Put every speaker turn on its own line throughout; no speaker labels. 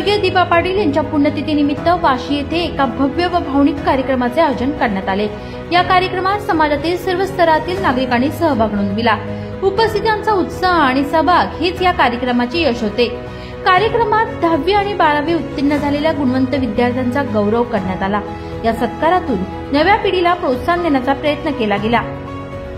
स्वर्गीय दीपा पाटील यांच्या पुण्यतिथीनिमित्त वाशी येथे एका भव्य व भावनिक कार्यक्रमाचे आयोजन करण्यात आले। या कार्यक्रमात समाजातील सर्व स्तरातील नागरिकांनी सहभाग नोंदविला। उपस्थितांचा उत्साह आणि सहभाग हेच या कार्यक्रमाचे यश होते। कार्यक्रमात 10वी आणि 12वी उत्तीर्ण झालेल्या गुणवंत विद्यार्थ्यांचा गौरव करण्यात आला। या सत्कारातून नव्या पिढीला प्रोत्साहन देण्याचा प्रयत्न केला गेला।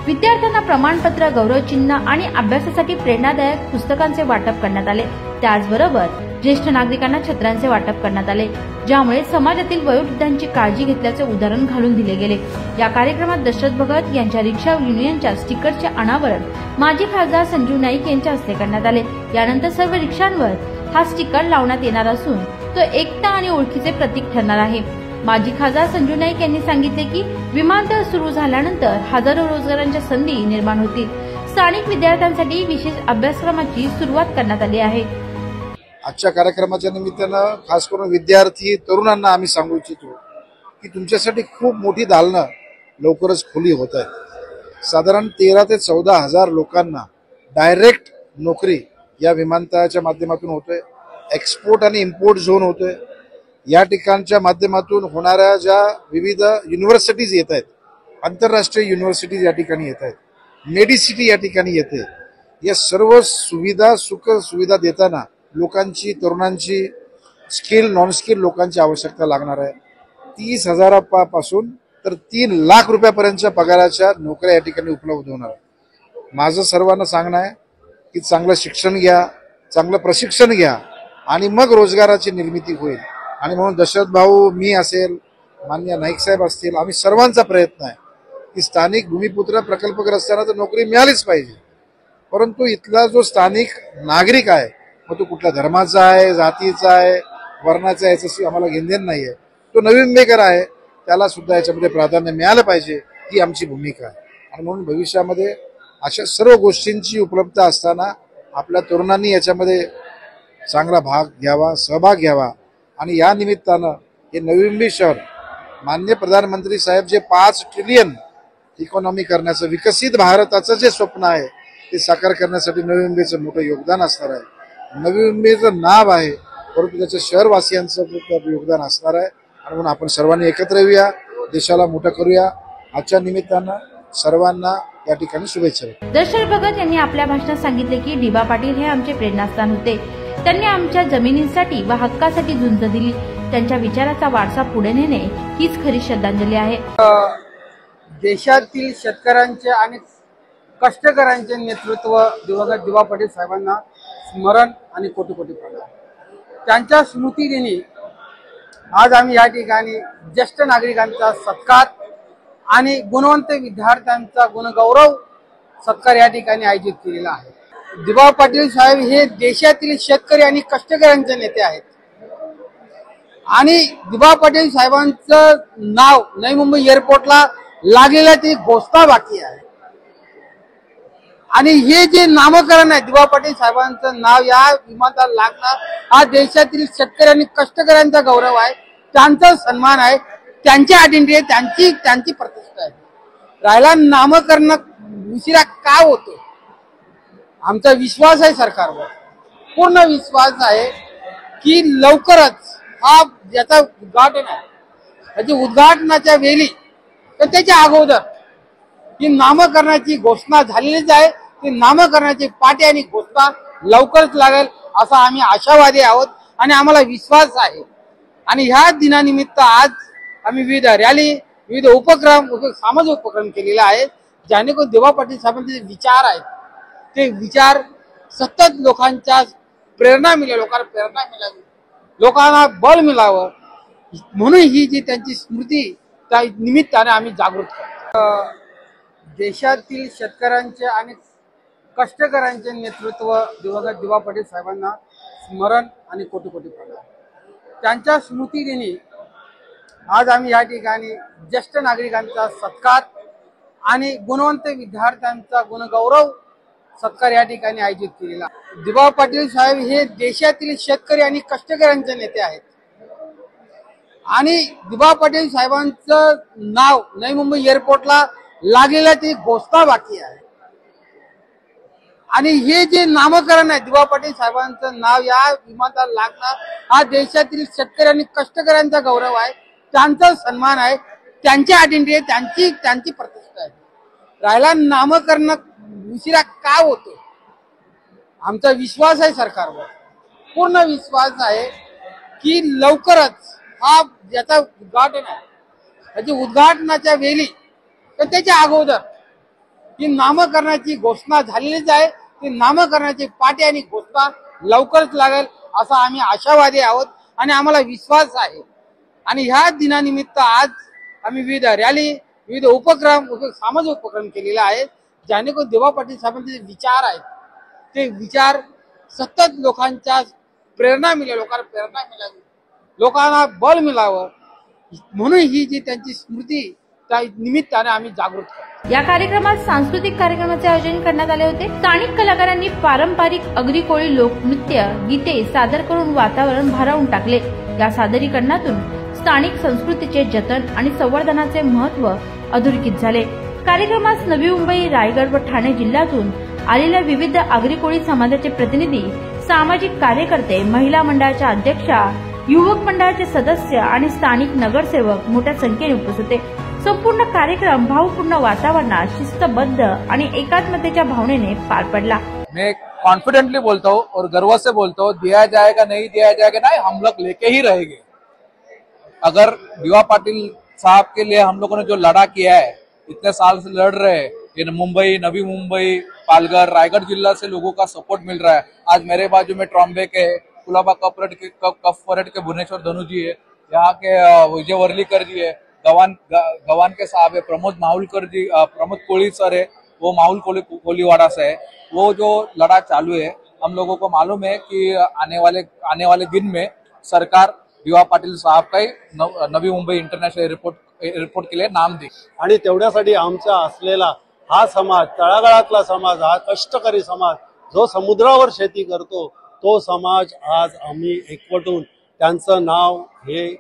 विद्यार्थ्यांना प्रमाणपत्र, गौरवचिन्ह आणि अभ्यासासाठी प्रेरणादायक पुस्तकांचे वाटप करण्यात आले। त्याचबरोबर ज्येष्ठ नागरिकांना छत्रांचे वाटप करण्यात आले, ज्यामुळे समाजातील वयोवृद्धांची काळजी घेतल्याचे उदाहरण घालून दिले गेले। या कार्यक्रमात दशरथ भगत यांच्या रिक्षा युनियनच्या स्टिकरचे अनावरण माजी खासदार संजीव नाईक यांच्या हस्ते करण्यात आले। यानंतर सर्व रिक्षांवर हा स्टिकर लावण्यात येणार असून तो एकता आणि ओळखीचे प्रतीक ठरणार आहे। माजी खासदार संजीव नाईक यांनी सांगितले की विमानतळ सुरू झाल्यानंतर हजारो रोजगारांच्या संधी निर्माण होतील। स्थानिक विद्यार्थ्यांसाठी विशेष अभ्यासक्रमाची सुरुवात करण्यात आली आहे।
आजच्या कार्यक्रमाच्या निमित्तानं खास करून विद्यार्थी तरुणांना आम्ही सांगू इच्छितो की तुमच्यासाठी खूप मोठी दालनं लवकरच खुली होत आहेत। साधारण 13 ते 14 हजार लोकांना डायरेक्ट नोकरी या विमानतळाच्या माध्यमातून होतोय। एक्सपोर्ट आणि इम्पोर्ट झोन होतोय। या ठिकाणच्या माध्यमातून होणाऱ्या ज्या विविध युनिव्हर्सिटीज येत आहेत, आंतरराष्ट्रीय युनिव्हर्सिटीज या ठिकाणी येत आहेत, मेडिसिटी या ठिकाणी येते, या सर्व सुविधा सुख सुविधा देताना लोकांची, तरुणांची, स्किल नॉन स्किल लोकांची आवश्यकता लागणार आहे। 30,000 पासून तर 3 लाख रुपयापर्यंतच्या पगाराच्या नोकऱ्या या ठिकाणी उपलब्ध होणार आहे। माझं सर्वांना सांगणं आहे की चांगलं शिक्षण घ्या, चांगलं प्रशिक्षण घ्या आणि मग रोजगाराची निर्मिती होईल। आणि म्हणून दशरथ भाऊ, मी असेल, माननीय नाईक साहेब असतील, आम्ही सर्वांचा प्रयत्न आहे की स्थानिक भूमिपुत्र प्रकल्पग्रस्तांना तर नोकरी मिळालीच पाहिजे, परंतु इथला जो स्थानिक नागरिक आहे, मग तो कुठल्या धर्माचा आहे, जातीचा आहे, वर्णाचा आहे, याच्याशी आम्हाला घेणदेण नाहीये, तो नवीन मेकर आहे, त्याला सुद्धा याच्यामध्ये प्राधान्य मिळालं पाहिजे, ही आमची भूमिका आहे। आणि म्हणून भविष्यामध्ये अशा सर्व गोष्टींची उपलब्धता असताना आपल्या तरुणांनी याच्यामध्ये चांगला भाग घ्यावा, सहभाग घ्यावा। आणि या निमित्तानं हे नवी मुंबई शहर माननीय प्रधानमंत्री साहेब जे 5 ट्रिलियन इकॉनॉमी करण्याचं, विकसित भारताचं जे स्वप्न आहे ते साकार करण्यासाठी नवी मुंबईचं मोठं योगदान असणार आहे। नवी मुंबईचं नाव आहे, परंतु त्याचं शहरवासियांचं योगदान असणार आहे। आणि म्हणून आपण सर्वांनी एकत्र येऊया, देशाला मोठं करूया। आजच्या निमित्तानं सर्वांना या ठिकाणी शुभेच्छा।
दशरथ भगत यांनी आपल्या भाषणात सांगितले की दीपा पाटील हे आमचे प्रेरणास्थान होते। त्यांनी आमच्या जमिनींसाठी व हक्कासाठी झुंज दिली। त्यांच्या विचाराचा वारसा पुढे नेणे हीच खरी श्रद्धांजली आहे।
देशातील शेतकऱ्यांचे आणि कष्टकऱ्यांचे नेतृत्व दिवंगत दीपा पाटील साहेबांना स्मरण आणि कोटी कोटी प्रणाम। त्यांच्या स्मृतिदिनी आज आम्ही या ठिकाणी ज्येष्ठ नागरिकांचा सत्कार आणि गुणवंत विद्यार्थ्यांचा गुणगौरव सत्कार या ठिकाणी आयोजित केलेला आहे। दीपा पाटील साहेब हे देशातील शेतकरी आणि कष्टकऱ्यांचे नेते आहेत आणि दीपा पाटील साहेबांचं नाव नवी मुंबई एअरपोर्टला लागलेलं ती घोषणा बाकी आहे। आणि हे जे नामकरण आहे दीपा पाटील साहेबांचं नाव या विमानाला लागणं हा देशातील शेतकरी आणि कष्टकऱ्यांचा गौरव आहे, त्यांचा सन्मान आहे, त्यांची आयडेंटिटी आहे, त्यांची प्रतिष्ठा आहे। राहिला नामकरण उशिरा का होतो, आमचा विश्वास आहे सरकारवर, पूर्ण विश्वास आहे की लवकरच हा ज्याचा उद्घाटन आहे, त्याच्या उद्घाटनाच्या वेळी तर त्याच्या अगोदर ही नामकरणाची घोषणा झालेलीच आहे। ती नामकरणाची पाटी आणि घोषणा लवकरच लागेल असा आम्ही आशावादी आहोत आणि आम्हाला विश्वास आहे। आणि ह्या दिनानिमित्त आज आम्ही विविध रॅली, विविध उपक्रम, सामाजिक उपक्रम केलेले आहेत, जेणेकरून दीपा पाटील साहेबांचे जे विचार आहेत ते विचार सतत लोकांच्या प्रेरणा मिळावी, लोकांना प्रेरणा मिळावी, लोकांना बळ मिळावं, म्हणून ही जी त्यांची स्मृती त्या निमित्ताने आम्ही जागृत करतो। देशातील शेतकऱ्यांचे आणि कष्टकऱ्यांचे नेतृत्व दिवंगत दीपा पाटील साहेबांना स्मरण आणि कोटी कोटी प्रणाम। त्यांच्या स्मृतिदिनी आज आम्ही या ठिकाणी ज्येष्ठ नागरिकांचा सत्कार आणि गुणवंत विद्यार्थ्यांचा गुणगौरव सत्कार या ठिकाणी आयोजित केलेला। दीपा पाटील साहेब हे देशातील शेतकरी आणि कष्टकऱ्यांचे नेते आहेत आणि दीपा पाटील साहेबांचं नाव नवी मुंबई एअरपोर्टला लागलेलं ती घोषणा बाकी आहे। आणि हे जे नामकरण आहे दिवा पाटील साहेबांचं नाव या विमानाला लागणं हा देशातील शेतकरी आणि कष्टकऱ्यांचा गौरव आहे, त्यांचा सन्मान आहे, त्यांची आयडेंटिटी आहे, त्यांची प्रतिष्ठा आहे. राहिला नामकरण उशिरा का होतो, आमचा विश्वास आहे सरकारवर, पूर्ण विश्वास आहे की लवकरच हा ज्याचा उद्घाटन आहे त्याच्या उद्घाटनाच्या वेळी तर त्याच्या अगोदर ही नामकरणाची घोषणा झालेलीच आहे. ती नामकरणाची पाटी आणि घोषणा लवकरच लागेल असा आम्ही आशावादी आहोत आणि आम्हाला विश्वास आहे. आणि ह्या दिनानिमित्त आज आम्ही विविध रॅली, विविध उपक्रम, सामाजिक उपक्रम केलेले आहेत, जेणेकरून दिवा पाटील साहेबांचे जे विचार आहेत ते विचार सतत लोकांच्या प्रेरणा मिळेल, लोकांना प्रेरणा मिळावी, लोकांना बल मिळावं, म्हणून ही जी त्यांची स्मृती त्या निमित्ताने आम्ही जागृत करतो.
या कार्यक्रमात सांस्कृतिक कार्यक्रमाचे आयोजन करण्यात आले होते. स्थानिक कलाकारांनी पारंपरिक आगरी कोळी लोकनृत्य गीते सादर करून वातावरण भारावून टाकले. या सादरीकरणातून स्थानिक संस्कृतीचे जतन आणि संवर्धनाचे महत्त्व अधोरेखित झाले. कार्यक्रमास नवी मुंबई, रायगड व ठाणे जिल्ह्यातून आलेल्या विविध आगरी कोळी समाजाचे प्रतिनिधी, सामाजिक कार्यकर्ते, महिला मंडळाच्या अध्यक्षा, युवक मंडळाचे सदस्य आणि स्थानिक नगरसेवक मोठ्या संख्येने उपस्थित होते. संपूर्ण कार्यक्रम भावपूर्ण वातावरणात शिस्तबद्ध आणि एकात्मतेच्या भावनेने पार पडला.
मैं कॉन्फिडेंटली बोलता हूँ और गर्व से बोलता हूँ, दिया जाएगा नहीं दिया जाएगा नहीं, हम लोग लेके ही रहेंगे. अगर दिवा पाटिल साहब के लिए हम लोगों ने जो लड़ा किया है, इतने साल से लड़ रहे हैं, ये मुंबई, नवी मुंबई, पालघर, रायगढ़ जिला से लोगों का सपोर्ट मिल रहा है. आज मेरे बाजू में ट्रॉम्बे के, कुलाबा कफ परेड के भुवनेश्वर धनु जी है, यहाँ के विजय वर्लीकर जी है, गवान के साहब है, प्रमोद कोली सर है, वो माहौल कोलीवाड़ा से है. वो जो लड़ा चालू है, हम लोगों को मालूम है कि आने वाले दिन में सरकार दिवा पाटील साहब का नवी मुंबई इंटरनॅशनल एअरपोर्ट के लिए नाम दे.
आणि तेवढ्यासाठी आमचा असलेला हा समाज, तळागाळातला समाज, हा कष्टकरी समाज जो समुद्रावर शेती करतो, तो समाज आज आम्ही एकवटून त्यांचं नाव हे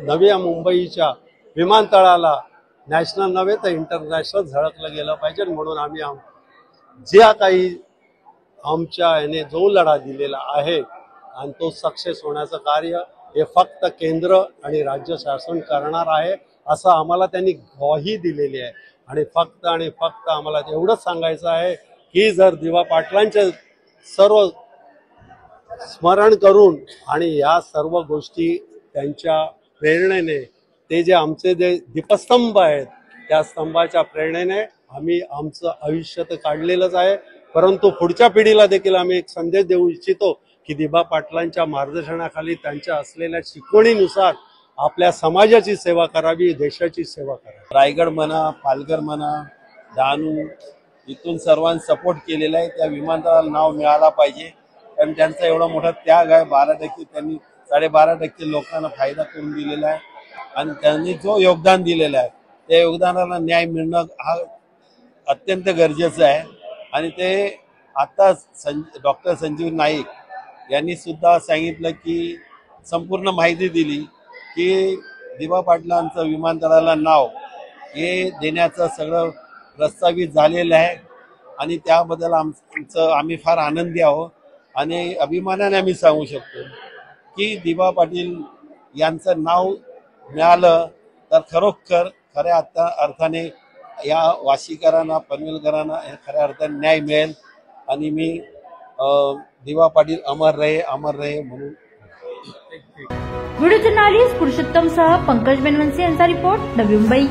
नव्या मुंबईच्या विमानतळाला नॅशनल नव्हे तर इंटरनॅशनल झळकलं गेलं पाहिजे. म्हणून आम्ही ज्या काही आमच्या याने जो लढा दिलेला आहे आणि तो सक्सेस होण्याचं कार्य हे फक्त केंद्र आणि राज्य शासन करणार आहे असं आम्हाला त्यांनी ग्वाही दिलेली आहे. आणि फक्त आम्हाला एवढंच सांगायचं आहे की जर दिवा पाटलांचे सर्व स्मरण करून आणि या सर्व गोष्टी त्यांच्या प्रेरणेने, ते जे आमचे जे दीपस्तंभ आहेत त्या स्तंभाच्या प्रेरणेने आम्ही आमचं आयुष्य तर काढलेलंच आहे, परंतु पुढच्या पिढीला देखील आम्ही एक संदेश देऊ इच्छितो की दिवा पाटलांच्या मार्गदर्शनाखाली त्यांच्या असलेल्या शिकवणीनुसार आपल्या समाजाची सेवा करावी, देशाची सेवा करावी.
रायगड म्हणा, पालघर म्हणा, डहाणू इथून सर्वांनी सपोर्ट केलेला आहे. त्या विमानतळाला नाव मिळाला पाहिजे, कारण त्यांचा एवढा मोठा त्याग आहे. 12% त्यांनी 12.5% लोकांना फायदा करून दिलेला आहे आणि त्यांनी जो योगदान दिलेलं आहे त्या योगदानाला न्याय मिळणं हा अत्यंत गरजेचं आहे. आणि ते आता डॉक्टर संजीव नाईक यांनी सुद्धा सांगितलं की संपूर्ण माहिती दिली की दिवा पाटलांचं विमानतळाला नाव हे देण्याचं सगळं प्रस्तावित झालेलं आहे आणि त्याबद्दल आम्ही फार आनंदी आहोत. आणि अभिमानाने आम्ही सांगू शकतो की दिवा पाटील यांचं नाव मिळालं तर खऱ्या अर्थाने या वाशीकरांना, पनवेलकरांना खऱ्या अर्थाने न्याय मिळेल. आणि मी दिवा पाटील अमर रहे म्हणून.
व्हिडिओ जर्नलिस्ट पुरुषोत्तम सह पंकज बेनवंशी यांचा रिपोर्ट, नवी मुंबई.